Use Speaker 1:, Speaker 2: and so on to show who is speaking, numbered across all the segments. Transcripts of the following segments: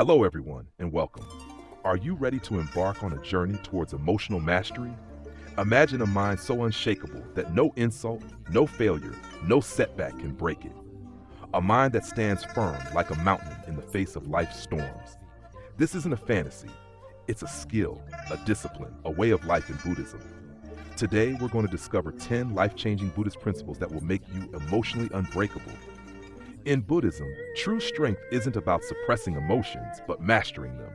Speaker 1: Hello, everyone, and welcome. Are you ready to embark on a journey towards emotional mastery? Imagine a mind so unshakable that no insult, no failure, no setback can break it. A mind that stands firm like a mountain in the face of life's storms. This isn't a fantasy. It's a skill, a discipline, a way of life in Buddhism. Today, we're going to discover 10 life-changing Buddhist principles that will make you emotionally unbreakable. In Buddhism, true strength isn't about suppressing emotions, but mastering them,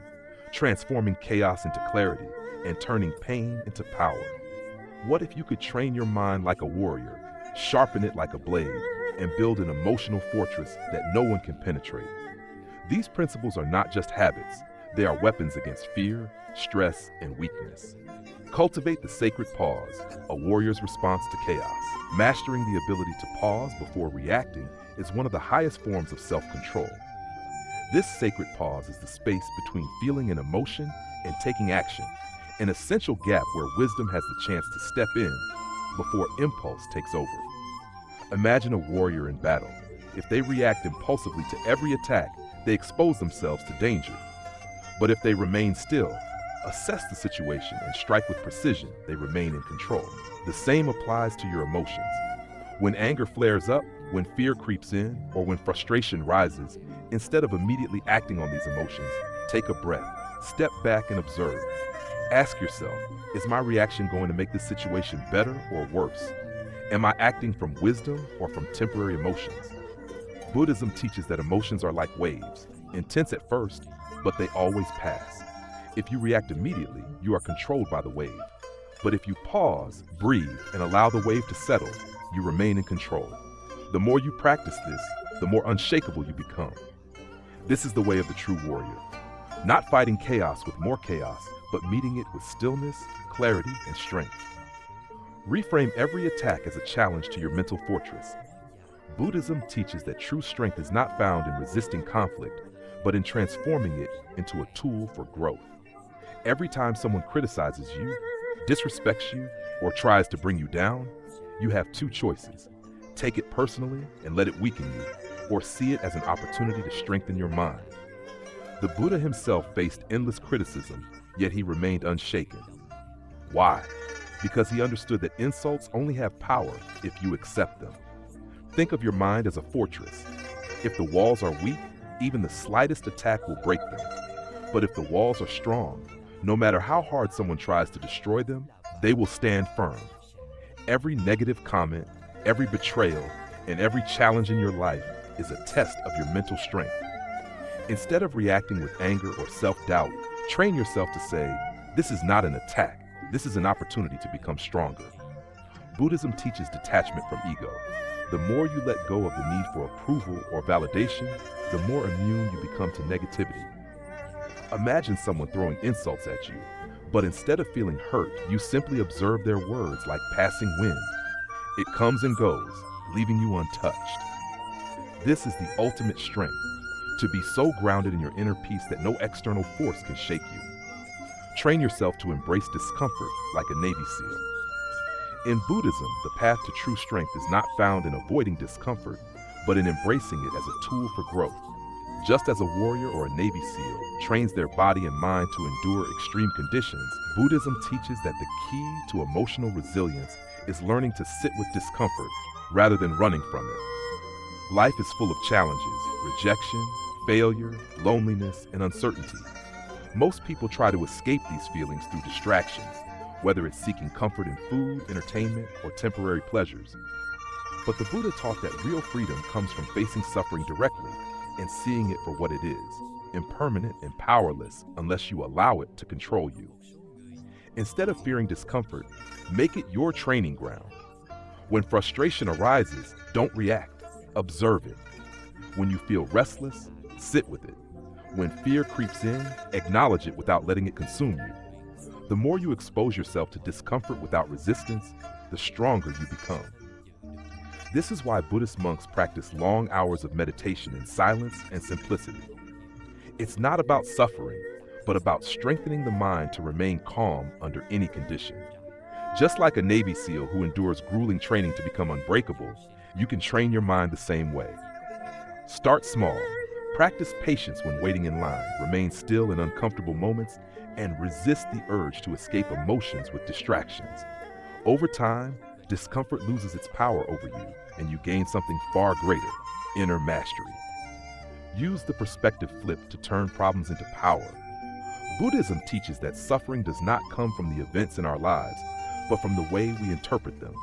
Speaker 1: transforming chaos into clarity, and turning pain into power. What if you could train your mind like a warrior, sharpen it like a blade, and build an emotional fortress that no one can penetrate? These principles are not just habits, they are weapons against fear, stress, and weakness. Cultivate the sacred pause, a warrior's response to chaos. Mastering the ability to pause before reacting is one of the highest forms of self-control. This sacred pause is the space between feeling an emotion and taking action, an essential gap where wisdom has the chance to step in before impulse takes over. Imagine a warrior in battle. If they react impulsively to every attack, they expose themselves to danger. But if they remain still, assess the situation, and strike with precision, they remain in control. The same applies to your emotions. When anger flares up, when fear creeps in, or when frustration rises, instead of immediately acting on these emotions, take a breath, step back and observe. Ask yourself, is my reaction going to make this situation better or worse? Am I acting from wisdom or from temporary emotions? Buddhism teaches that emotions are like waves, intense at first, but they always pass. If you react immediately, you are controlled by the wave. But if you pause, breathe, and allow the wave to settle, you remain in control. The more you practice this, the more unshakable you become. This is the way of the true warrior. Not fighting chaos with more chaos, but meeting it with stillness, clarity, and strength. Reframe every attack as a challenge to your mental fortress. Buddhism teaches that true strength is not found in resisting conflict, but in transforming it into a tool for growth. Every time someone criticizes you, disrespects you, or tries to bring you down, you have two choices. Take it personally and let it weaken you, or see it as an opportunity to strengthen your mind. The Buddha himself faced endless criticism, yet he remained unshaken. Why? Because he understood that insults only have power if you accept them. Think of your mind as a fortress. If the walls are weak, even the slightest attack will break them. But if the walls are strong, no matter how hard someone tries to destroy them, they will stand firm. Every negative comment, every betrayal, and every challenge in your life is a test of your mental strength. Instead of reacting with anger or self-doubt, train yourself to say, this is not an attack, this is an opportunity to become stronger. Buddhism teaches detachment from ego. The more you let go of the need for approval or validation, the more immune you become to negativity. Imagine someone throwing insults at you, but instead of feeling hurt, you simply observe their words like passing wind. It comes and goes, leaving you untouched. This is the ultimate strength, to be so grounded in your inner peace that no external force can shake you. Train yourself to embrace discomfort like a Navy SEAL. In Buddhism, the path to true strength is not found in avoiding discomfort, but in embracing it as a tool for growth. Just as a warrior or a Navy SEAL trains their body and mind to endure extreme conditions, Buddhism teaches that the key to emotional resilience is learning to sit with discomfort rather than running from it. Life is full of challenges, rejection, failure, loneliness, and uncertainty. Most people try to escape these feelings through distractions, whether it's seeking comfort in food, entertainment, or temporary pleasures. But the Buddha taught that real freedom comes from facing suffering directly and seeing it for what it is, impermanent and powerless unless you allow it to control you. Instead of fearing discomfort, make it your training ground. When frustration arises, don't react, observe it. When you feel restless, sit with it. When fear creeps in, acknowledge it without letting it consume you. The more you expose yourself to discomfort without resistance, the stronger you become. This is why Buddhist monks practice long hours of meditation in silence and simplicity. It's not about suffering, but about strengthening the mind to remain calm under any condition. Just like a Navy SEAL who endures grueling training to become unbreakable, you can train your mind the same way. Start small. Practice patience when waiting in line, remain still in uncomfortable moments, and resist the urge to escape emotions with distractions. Over time, discomfort loses its power over you, and you gain something far greater: inner mastery. Use the perspective flip to turn problems into power. Buddhism teaches that suffering does not come from the events in our lives, but from the way we interpret them.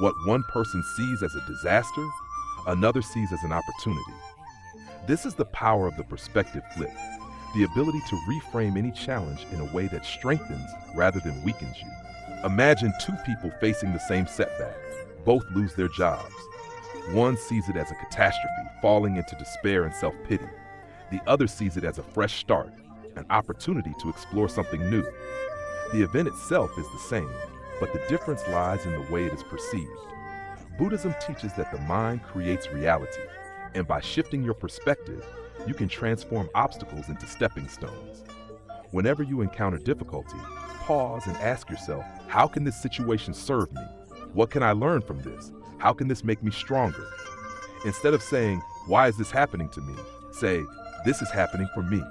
Speaker 1: What one person sees as a disaster, another sees as an opportunity. This is the power of the perspective flip, the ability to reframe any challenge in a way that strengthens rather than weakens you. Imagine two people facing the same setback. Both lose their jobs. One sees it as a catastrophe, falling into despair and self-pity. The other sees it as a fresh start, an opportunity to explore something new. The event itself is the same, but the difference lies in the way it is perceived. Buddhism teaches that the mind creates reality, and by shifting your perspective, you can transform obstacles into stepping stones. Whenever you encounter difficulty, pause and ask yourself, how can this situation serve me? What can I learn from this? How can this make me stronger? Instead of saying, why is this happening to me? Say, this is happening for me.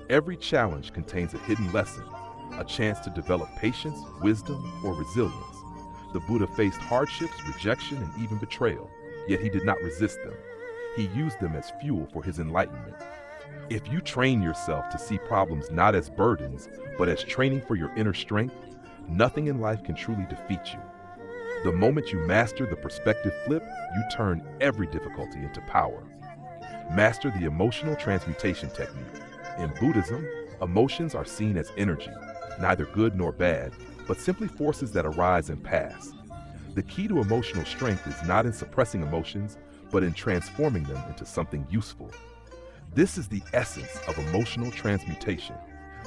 Speaker 1: Every challenge contains a hidden lesson, a chance to develop patience, wisdom, or resilience. The Buddha faced hardships, rejection, and even betrayal, yet he did not resist them. He used them as fuel for his enlightenment. If you train yourself to see problems not as burdens, but as training for your inner strength, nothing in life can truly defeat you. The moment you master the perspective flip, you turn every difficulty into power. Master the emotional transmutation technique. In Buddhism, emotions are seen as energy, neither good nor bad, but simply forces that arise and pass. The key to emotional strength is not in suppressing emotions, but in transforming them into something useful. This is the essence of emotional transmutation,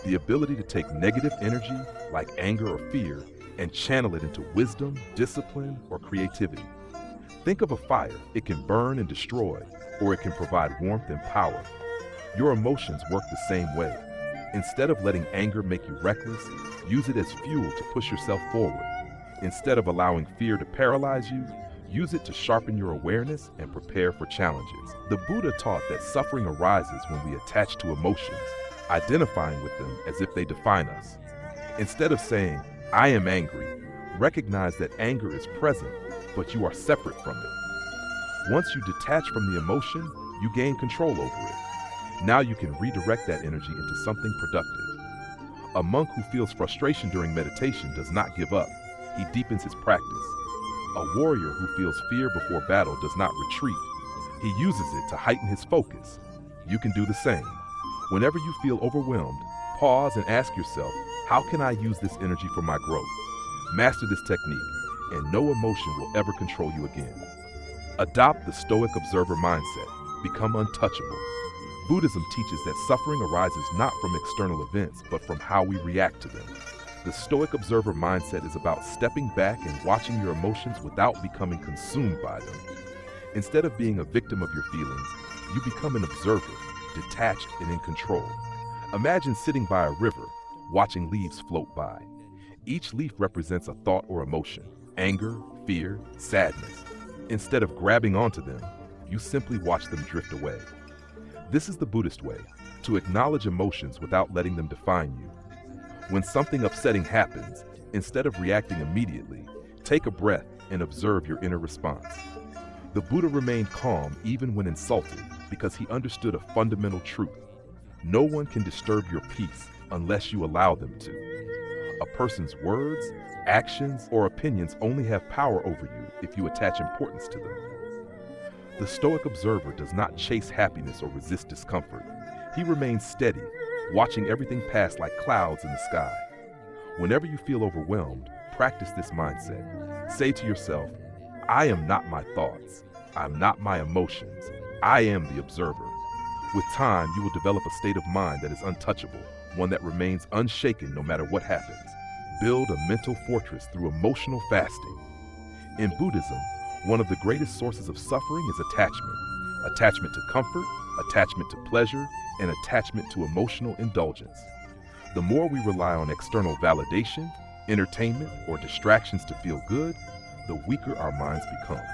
Speaker 1: the ability to take negative energy, like anger or fear, and channel it into wisdom, discipline, or creativity. Think of a fire. It can burn and destroy, or it can provide warmth and power. Your emotions work the same way. Instead of letting anger make you reckless, use it as fuel to push yourself forward. Instead of allowing fear to paralyze you, use it to sharpen your awareness and prepare for challenges. The Buddha taught that suffering arises when we attach to emotions, identifying with them as if they define us. Instead of saying, I am angry, recognize that anger is present, but you are separate from it. Once you detach from the emotion, you gain control over it. Now you can redirect that energy into something productive. A monk who feels frustration during meditation does not give up. He deepens his practice. A warrior who feels fear before battle does not retreat. He uses it to heighten his focus. You can do the same. Whenever you feel overwhelmed, pause and ask yourself, how can I use this energy for my growth? Master this technique, and no emotion will ever control you again. Adopt the Stoic observer mindset. Become untouchable. Buddhism teaches that suffering arises not from external events, but from how we react to them. The Stoic observer mindset is about stepping back and watching your emotions without becoming consumed by them. Instead of being a victim of your feelings, you become an observer, detached and in control. Imagine sitting by a river, watching leaves float by. Each leaf represents a thought or emotion: anger, fear, sadness. Instead of grabbing onto them, you simply watch them drift away. This is the Buddhist way, to acknowledge emotions without letting them define you. When something upsetting happens, instead of reacting immediately, take a breath and observe your inner response. The Buddha remained calm even when insulted because he understood a fundamental truth. No one can disturb your peace unless you allow them to. A person's words, actions, or opinions only have power over you if you attach importance to them. The Stoic observer does not chase happiness or resist discomfort. He remains steady, watching everything pass like clouds in the sky. Whenever you feel overwhelmed, practice this mindset. Say to yourself, I am not my thoughts. I'm not my emotions. I am the observer. With time, you will develop a state of mind that is untouchable, one that remains unshaken no matter what happens. Build a mental fortress through emotional fasting. In Buddhism, one of the greatest sources of suffering is attachment. Attachment to comfort, attachment to pleasure, and attachment to emotional indulgence. The more we rely on external validation, entertainment, or distractions to feel good, the weaker our minds become.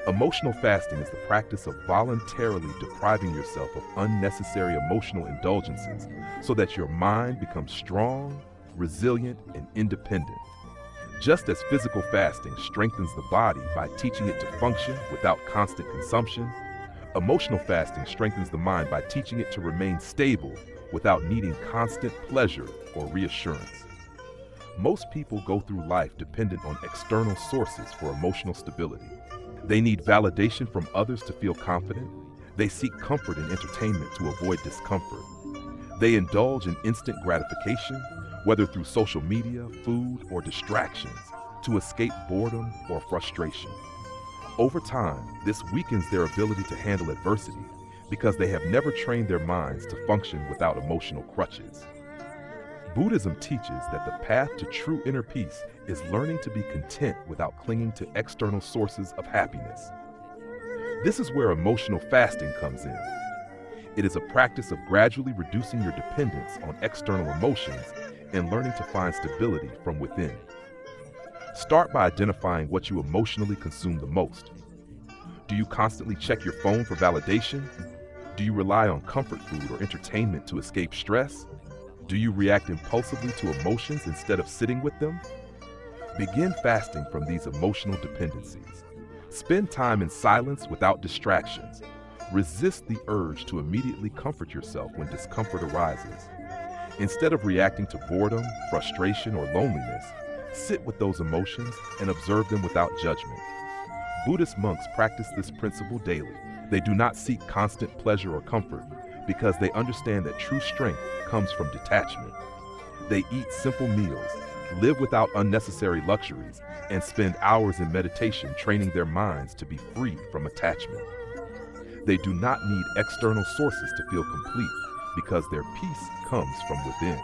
Speaker 1: Emotional fasting is the practice of voluntarily depriving yourself of unnecessary emotional indulgences so that your mind becomes strong, resilient, and independent. Just as physical fasting strengthens the body by teaching it to function without constant consumption, emotional fasting strengthens the mind by teaching it to remain stable without needing constant pleasure or reassurance. Most people go through life dependent on external sources for emotional stability. They need validation from others to feel confident. They seek comfort in entertainment to avoid discomfort. They indulge in instant gratification, whether through social media, food, or distractions, to escape boredom or frustration. Over time, this weakens their ability to handle adversity because they have never trained their minds to function without emotional crutches. Buddhism teaches that the path to true inner peace is learning to be content without clinging to external sources of happiness. This is where emotional fasting comes in. It is a practice of gradually reducing your dependence on external emotions and learning to find stability from within. Start by identifying what you emotionally consume the most. Do you constantly check your phone for validation? Do you rely on comfort food or entertainment to escape stress? Do you react impulsively to emotions instead of sitting with them? Begin fasting from these emotional dependencies. Spend time in silence without distractions. Resist the urge to immediately comfort yourself when discomfort arises. Instead of reacting to boredom, frustration, or loneliness, sit with those emotions and observe them without judgment. Buddhist monks practice this principle daily. They do not seek constant pleasure or comfort because they understand that true strength comes from detachment. They eat simple meals, live without unnecessary luxuries, and spend hours in meditation training their minds to be free from attachment. They do not need external sources to feel complete because their peace comes from within.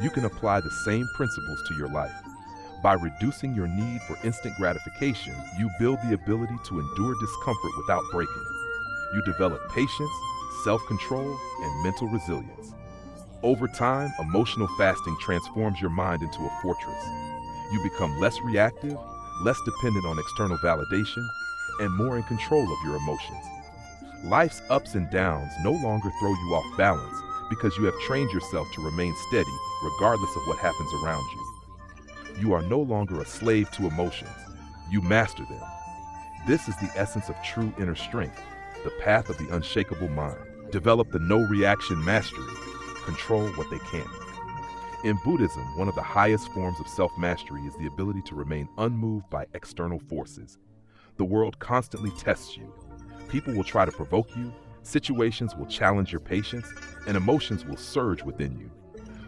Speaker 1: You can apply the same principles to your life. By reducing your need for instant gratification, you build the ability to endure discomfort without breaking. You develop patience, self-control, and mental resilience. Over time, emotional fasting transforms your mind into a fortress. You become less reactive, less dependent on external validation, and more in control of your emotions. Life's ups and downs no longer throw you off balance because you have trained yourself to remain steady regardless of what happens around you. You are no longer a slave to emotions. You master them. This is the essence of true inner strength, the path of the unshakable mind. Develop the no-reaction mastery. Control what they can't. In Buddhism, one of the highest forms of self-mastery is the ability to remain unmoved by external forces. The world constantly tests you. People will try to provoke you, situations will challenge your patience, and emotions will surge within you.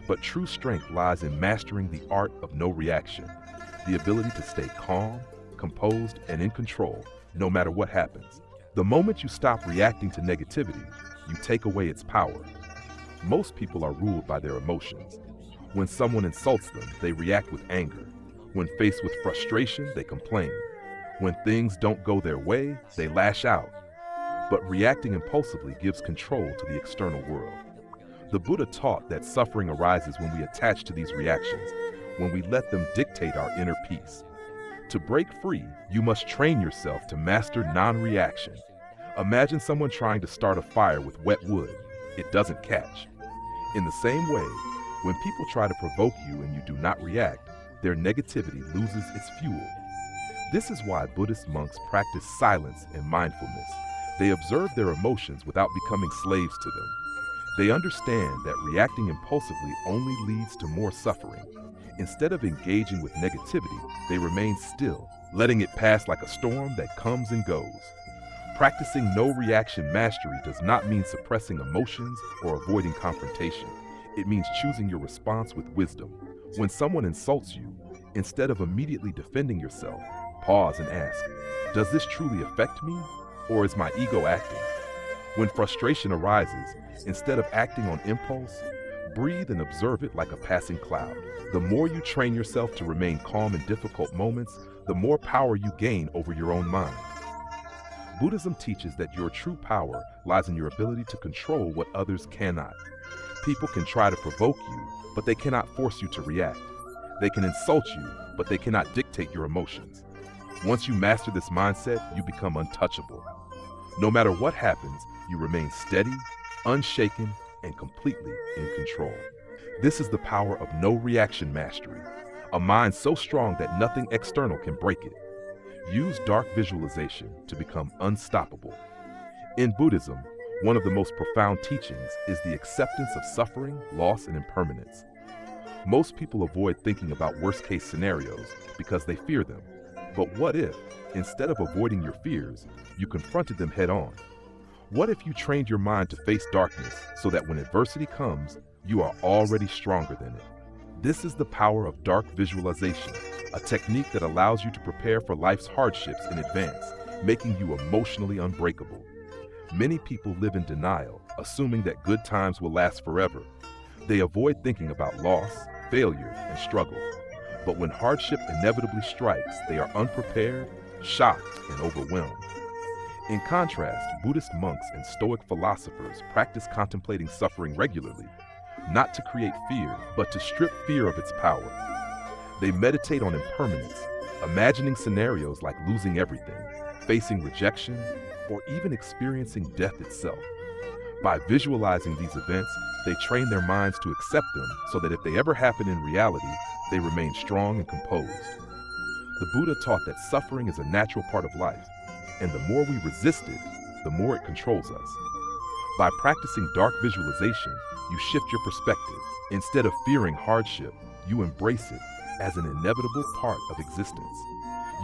Speaker 1: But true strength lies in mastering the art of no reaction, the ability to stay calm, composed, and in control, no matter what happens. The moment you stop reacting to negativity, you take away its power. Most people are ruled by their emotions. When someone insults them, they react with anger. When faced with frustration, they complain. When things don't go their way, they lash out. But reacting impulsively gives control to the external world. The Buddha taught that suffering arises when we attach to these reactions, when we let them dictate our inner peace. To break free, you must train yourself to master non-reaction. Imagine someone trying to start a fire with wet wood. It doesn't catch. In the same way, when people try to provoke you and you do not react, their negativity loses its fuel. This is why Buddhist monks practice silence and mindfulness. They observe their emotions without becoming slaves to them. They understand that reacting impulsively only leads to more suffering. Instead of engaging with negativity, they remain still, letting it pass like a storm that comes and goes. Practicing no-reaction mastery does not mean suppressing emotions or avoiding confrontation. It means choosing your response with wisdom. When someone insults you, instead of immediately defending yourself, pause and ask, does this truly affect me, or is my ego acting? When frustration arises, instead of acting on impulse, breathe and observe it like a passing cloud. The more you train yourself to remain calm in difficult moments, the more power you gain over your own mind. Buddhism teaches that your true power lies in your ability to control what others cannot. People can try to provoke you, but they cannot force you to react. They can insult you, but they cannot dictate your emotions. Once you master this mindset, you become untouchable. No matter what happens, you remain steady, unshaken, and completely in control. This is the power of no reaction mastery, a mind so strong that nothing external can break it. Use dark visualization to become unstoppable. In Buddhism, one of the most profound teachings is the acceptance of suffering, loss, and impermanence. Most people avoid thinking about worst-case scenarios because they fear them. But what if, instead of avoiding your fears, you confronted them head-on? What if you trained your mind to face darkness so that when adversity comes, you are already stronger than it? This is the power of dark visualization, a technique that allows you to prepare for life's hardships in advance, making you emotionally unbreakable. Many people live in denial, assuming that good times will last forever. They avoid thinking about loss, failure, and struggle. But when hardship inevitably strikes, they are unprepared, shocked, and overwhelmed. In contrast, Buddhist monks and Stoic philosophers practice contemplating suffering regularly, not to create fear, but to strip fear of its power. They meditate on impermanence, imagining scenarios like losing everything, facing rejection, or even experiencing death itself. By visualizing these events, they train their minds to accept them so that if they ever happen in reality, they remain strong and composed. The Buddha taught that suffering is a natural part of life, and the more we resist it, the more it controls us. By practicing dark visualization, you shift your perspective. Instead of fearing hardship, you embrace it as an inevitable part of existence.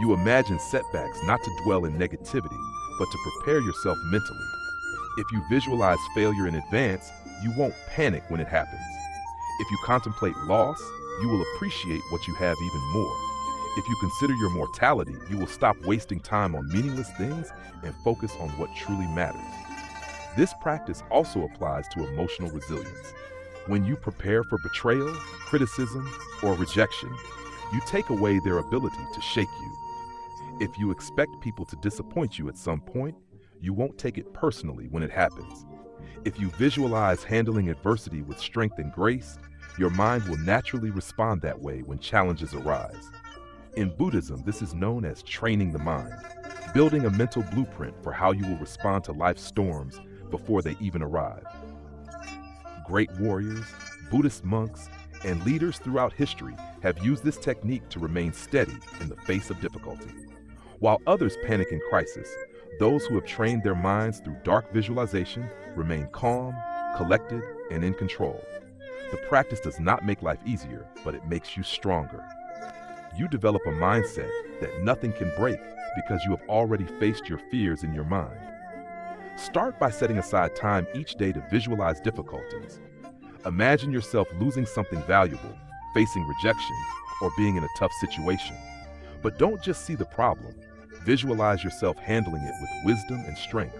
Speaker 1: You imagine setbacks not to dwell in negativity, but to prepare yourself mentally. If you visualize failure in advance, you won't panic when it happens. If you contemplate loss, you will appreciate what you have even more. If you consider your mortality, you will stop wasting time on meaningless things and focus on what truly matters. This practice also applies to emotional resilience. When you prepare for betrayal, criticism, or rejection, you take away their ability to shake you. If you expect people to disappoint you at some point, you won't take it personally when it happens. If you visualize handling adversity with strength and grace, your mind will naturally respond that way when challenges arise. In Buddhism, this is known as training the mind, building a mental blueprint for how you will respond to life's storms before they even arrive. Great warriors, Buddhist monks, and leaders throughout history have used this technique to remain steady in the face of difficulty. While others panic in crisis, those who have trained their minds through dark visualization remain calm, collected, and in control. The practice does not make life easier, but it makes you stronger. You develop a mindset that nothing can break because you have already faced your fears in your mind. Start by setting aside time each day to visualize difficulties. Imagine yourself losing something valuable, facing rejection, or being in a tough situation. But don't just see the problem. Visualize yourself handling it with wisdom and strength.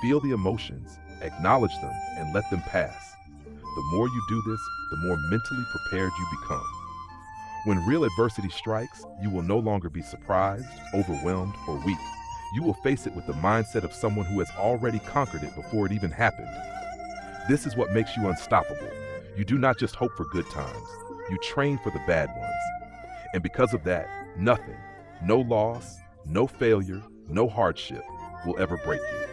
Speaker 1: Feel the emotions, acknowledge them, and let them pass. The more you do this, the more mentally prepared you become. When real adversity strikes, you will no longer be surprised, overwhelmed, or weak. You will face it with the mindset of someone who has already conquered it before it even happened. This is what makes you unstoppable. You do not just hope for good times, you train for the bad ones. And because of that, nothing, no loss, no failure, no hardship will ever break you.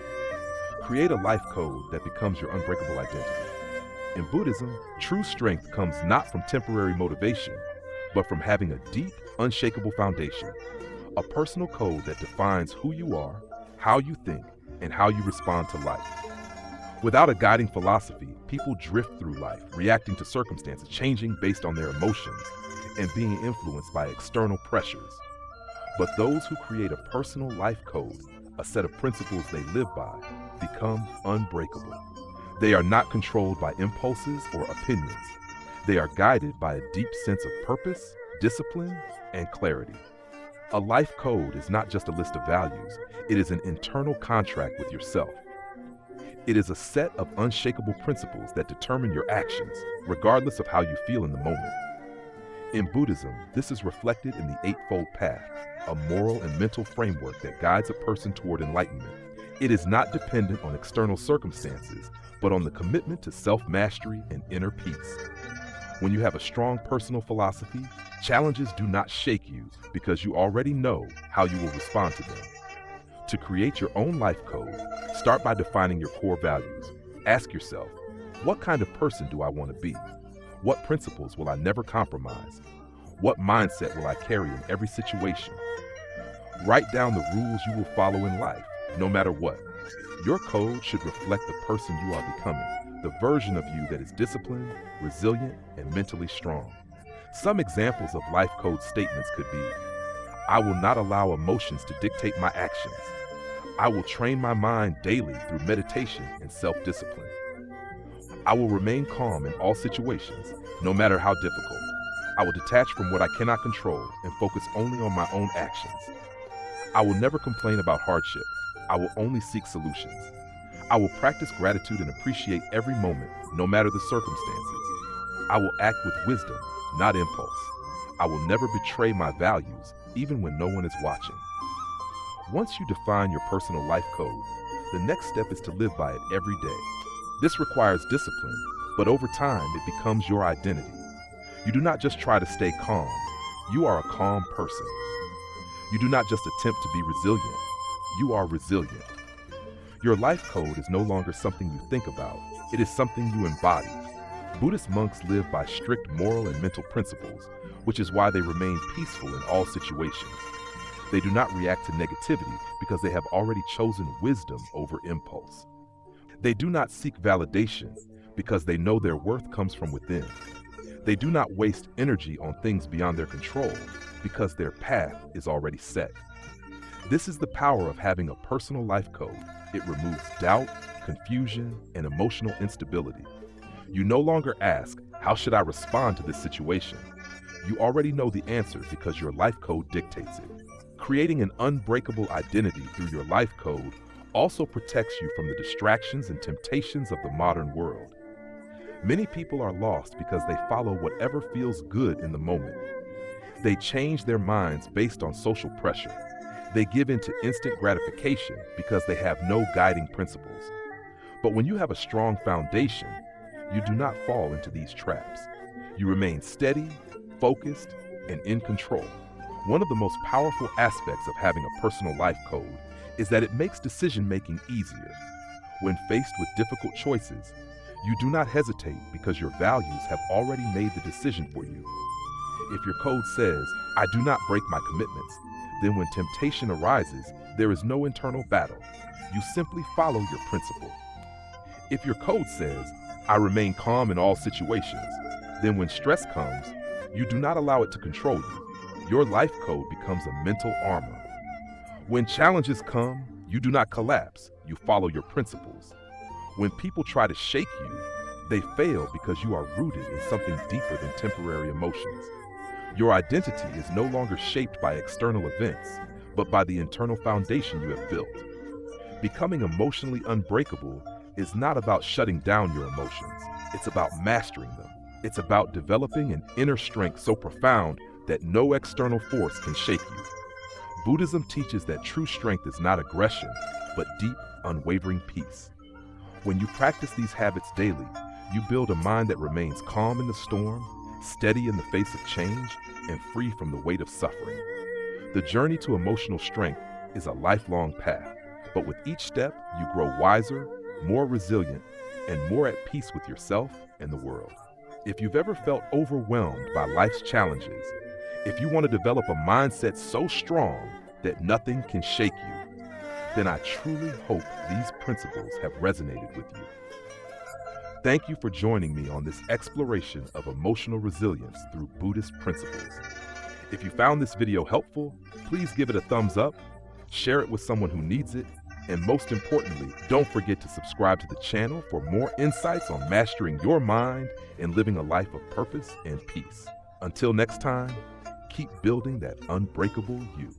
Speaker 1: Create a life code that becomes your unbreakable identity. In Buddhism, true strength comes not from temporary motivation, but from having a deep, unshakable foundation, a personal code that defines who you are, how you think, and how you respond to life. Without a guiding philosophy, people drift through life, reacting to circumstances, changing based on their emotions, and being influenced by external pressures. But those who create a personal life code, a set of principles they live by, become unbreakable. They are not controlled by impulses or opinions. They are guided by a deep sense of purpose, discipline, and clarity. A life code is not just a list of values, it is an internal contract with yourself. It is a set of unshakable principles that determine your actions, regardless of how you feel in the moment. In Buddhism, this is reflected in the Eightfold Path, a moral and mental framework that guides a person toward enlightenment. It is not dependent on external circumstances, but on the commitment to self-mastery and inner peace. When you have a strong personal philosophy, Challenges do not shake you because you already know how you will respond to them. To create your own life code, start by defining your core values. Ask yourself, what kind of person do I want to be? What principles will I never compromise? What mindset will I carry in every situation? Write down the rules you will follow in life, no matter what. Your code should reflect the person you are becoming, the version of you that is disciplined, resilient, and mentally strong. Some examples of life code statements could be, I will not allow emotions to dictate my actions. I will train my mind daily through meditation and self-discipline. I will remain calm in all situations, no matter how difficult. I will detach from what I cannot control and focus only on my own actions. I will never complain about hardship. I will only seek solutions. I will practice gratitude and appreciate every moment, no matter the circumstances. I will act with wisdom, not impulse. I will never betray my values, even when no one is watching. Once you define your personal life code, the next step is to live by it every day. This requires discipline, but over time it becomes your identity. You do not just try to stay calm, you are a calm person. You do not just attempt to be resilient, you are resilient. Your life code is no longer something you think about, it is something you embody. Buddhist monks live by strict moral and mental principles, which is why they remain peaceful in all situations. They do not react to negativity because they have already chosen wisdom over impulse. They do not seek validation because they know their worth comes from within. They do not waste energy on things beyond their control because their path is already set. This is the power of having a personal life code. It removes doubt, confusion, and emotional instability. You no longer ask, how should I respond to this situation? You already know the answer because your life code dictates it. Creating an unbreakable identity through your life code also protects you from the distractions and temptations of the modern world. Many people are lost because they follow whatever feels good in the moment. They change their minds based on social pressure. They give in to instant gratification because they have no guiding principles. But when you have a strong foundation, you do not fall into these traps. You remain steady, focused, and in control. One of the most powerful aspects of having a personal life code is that it makes decision-making easier. When faced with difficult choices, you do not hesitate because your values have already made the decision for you. If your code says, I do not break my commitments, then when temptation arises, there is no internal battle. You simply follow your principle. If your code says, I remain calm in all situations, then when stress comes, you do not allow it to control you. Your life code becomes a mental armor. When challenges come, you do not collapse, you follow your principles. When people try to shake you, they fail because you are rooted in something deeper than temporary emotions. Your identity is no longer shaped by external events, but by the internal foundation you have built. Becoming emotionally unbreakable is not about shutting down your emotions, it's about mastering them. It's about developing an inner strength so profound that no external force can shake you. Buddhism teaches that true strength is not aggression, but deep, unwavering peace. When you practice these habits daily, you build a mind that remains calm in the storm, steady in the face of change, and free from the weight of suffering. The journey to emotional strength is a lifelong path, but with each step, you grow wiser, more resilient, and more at peace with yourself and the world. If you've ever felt overwhelmed by life's challenges, if you want to develop a mindset so strong that nothing can shake you, then I truly hope these principles have resonated with you. Thank you for joining me on this exploration of emotional resilience through Buddhist principles. If you found this video helpful, please give it a thumbs up, share it with someone who needs it, and most importantly, don't forget to subscribe to the channel for more insights on mastering your mind and living a life of purpose and peace. Until next time, keep building that unbreakable you.